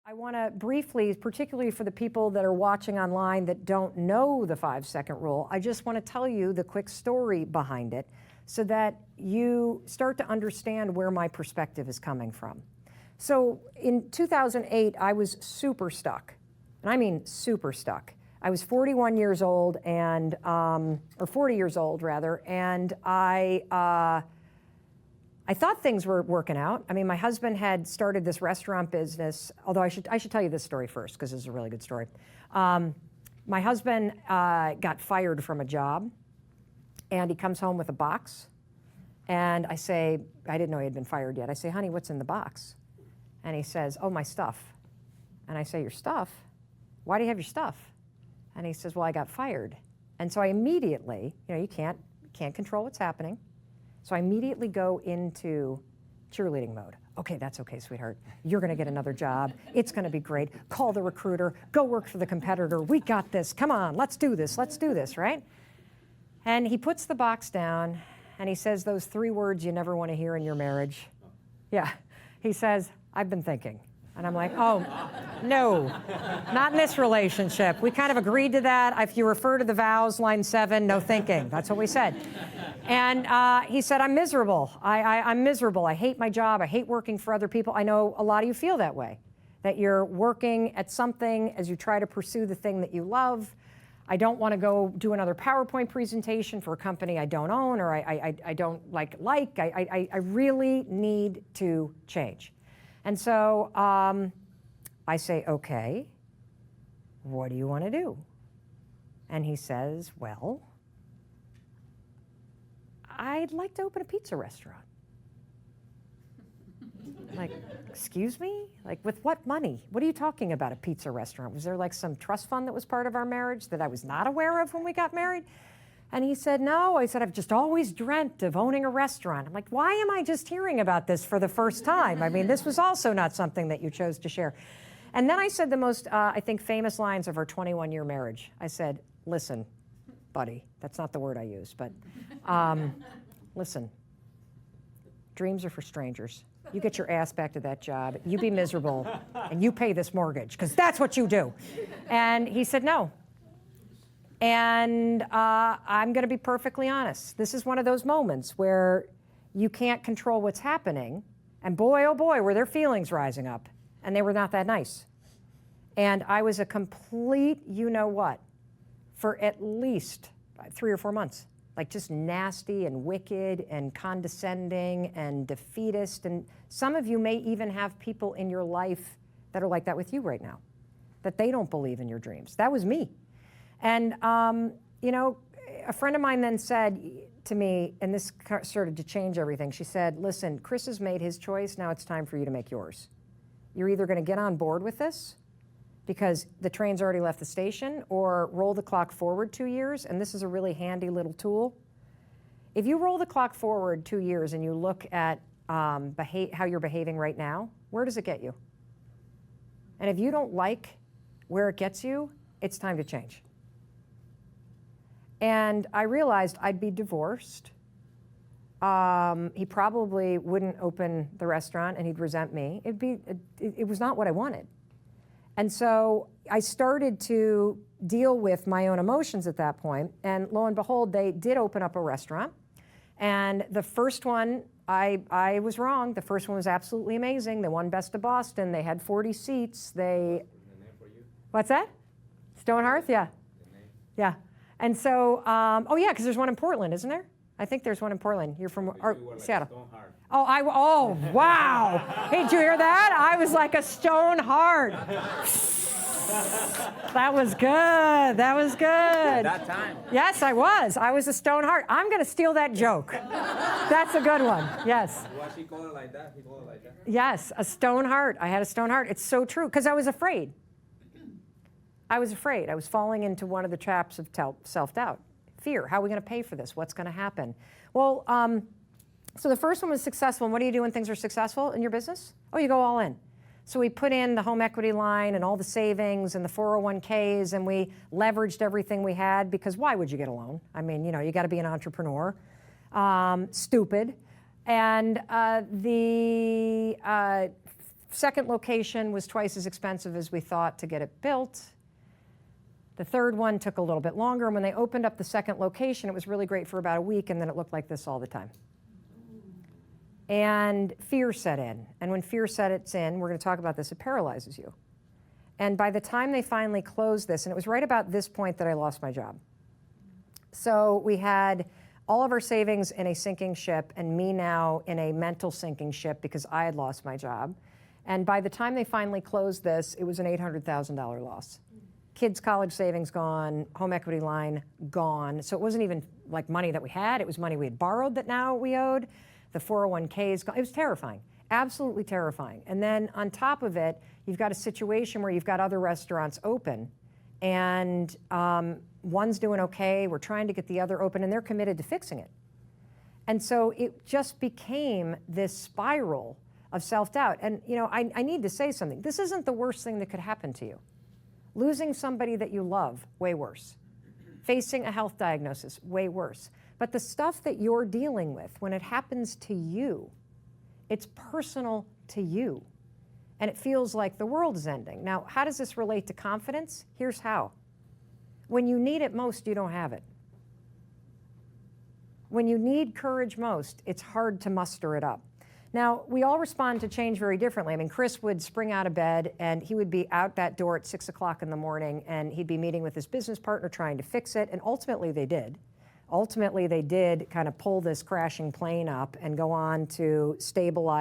I want to briefly, particularly for the people that are watching online that don't know the 5-second rule, I just want to tell you the quick story behind it so that you start to understand where my perspective is coming from. So in 2008, I was super stuck, and I mean super stuck. I was 41 years old and, or 40 years old rather, and I thought things were working out. I mean, my husband had started this restaurant business, although I should tell you this story first because this is a really good story. My husband got fired from a job, and he comes home with a box, and I say, I didn't know he had been fired yet. I say, honey, what's in the box? And he says, oh, my stuff. And I say, your stuff? Why do you have your stuff? And he says, well, I got fired. And so I immediately, you can't control what's happening. So I immediately go into cheerleading mode. Okay, that's okay, sweetheart. You're gonna get another job. It's gonna be great. Call the recruiter, go work for the competitor. We got this, come on, let's do this, right? And he puts the box down and he says those 3 words you never wanna hear in your marriage. Yeah, he says, I've been thinking. And I'm like, oh, no, not in this relationship. We kind of agreed to that. If you refer to the vows, line 7, no thinking. That's what we said. And he said, I'm miserable. I'm miserable. I hate my job. I hate working for other people. I know a lot of you feel that way, that you're working at something as you try to pursue the thing that you love. I don't want to go do another PowerPoint presentation for a company I don't own or I don't like. I really need to change. And so I say, okay, what do you want to do? And he says, well, I'd like to open a pizza restaurant. Like, excuse me? Like, with what money? What are you talking about, a pizza restaurant? Was there like some trust fund that was part of our marriage that I was not aware of when we got married? And he said, no. I said, I've just always dreamt of owning a restaurant. I'm like, why am I just hearing about this for the first time? I mean, this was also not something that you chose to share. And then I said the most, I think, famous lines of our 21-year marriage. I said, listen, buddy, that's not the word I used, but listen, dreams are for strangers. You get your ass back to that job, you be miserable, and you pay this mortgage, because that's what you do. And he said, no. And I'm going to be perfectly honest. This is one of those moments where you can't control what's happening. And boy, oh boy, were their feelings rising up. And they were not that nice. And I was a complete you-know-what for at least 3 or 4 months. Like just nasty and wicked and condescending and defeatist. And some of you may even have people in your life that are like that with you right now, that they don't believe in your dreams. That was me. And, a friend of mine then said to me, and this started to change everything, she said, listen, Chris has made his choice, now it's time for you to make yours. You're either gonna get on board with this, because the train's already left the station, or roll the clock forward 2 years, and this is a really handy little tool. If you roll the clock forward 2 years and you look at how you're behaving right now, where does it get you? And if you don't like where it gets you, it's time to change. And I realized I'd be divorced. He probably wouldn't open the restaurant and he'd resent me. It was not what I wanted. And so I started to deal with my own emotions at that point. And lo and behold, they did open up a restaurant. And the first one, I was wrong. The first one was absolutely amazing. They won Best of Boston. They had 40 seats. What's that? Stone Hearth? Yeah. Yeah. And so, oh yeah, because there's one in Portland, isn't there? I think there's one in Portland. You're from Seattle. Oh, wow. Hey, did you hear that? I was like a stone hard. That was good. That was good. At that time. Yes, I was. I was a stone heart. I'm going to steal that joke. That's a good one. Yes. Why she called it like that? He called it like that? Yes, a stone heart. I had a stone heart. It's so true, because I was afraid. I was afraid. I was falling into one of the traps of self-doubt. Fear. How are we going to pay for this? What's going to happen? Well, so the first one was successful. And what do you do when things are successful in your business? Oh, you go all in. So we put in the home equity line and all the savings and the 401ks, and we leveraged everything we had, because why would you get a loan? I mean, you got to be an entrepreneur. Stupid. And the second location was twice as expensive as we thought to get it built. The third one took a little bit longer, and when they opened up the second location, it was really great for about a week, and then it looked like this all the time. And fear set in, and when fear sets in, we're going to talk about this, it paralyzes you. And by the time they finally closed this, and it was right about this point that I lost my job. So we had all of our savings in a sinking ship, and me now in a mental sinking ship because I had lost my job. And by the time they finally closed this, it was an $800,000 loss. Kids' college savings gone, home equity line gone. So it wasn't even like money that we had, it was money we had borrowed that now we owed. The 401k is gone. It was terrifying, absolutely terrifying. And then on top of it, you've got a situation where you've got other restaurants open, and one's doing okay, we're trying to get the other open, and they're committed to fixing it. And so it just became this spiral of self-doubt. And you know, I need to say something. This isn't the worst thing that could happen to you. Losing somebody that you love, way worse. Facing a health diagnosis, way worse. But the stuff that you're dealing with, when it happens to you, it's personal to you. And it feels like the world is ending. Now, how does this relate to confidence? Here's how. When you need it most, you don't have it. When you need courage most, it's hard to muster it up. Now, we all respond to change very differently. I mean, Chris would spring out of bed and he would be out that door at 6 o'clock in the morning, and he'd be meeting with his business partner trying to fix it, and ultimately they did. Ultimately they did kind of pull this crashing plane up and go on to stabilize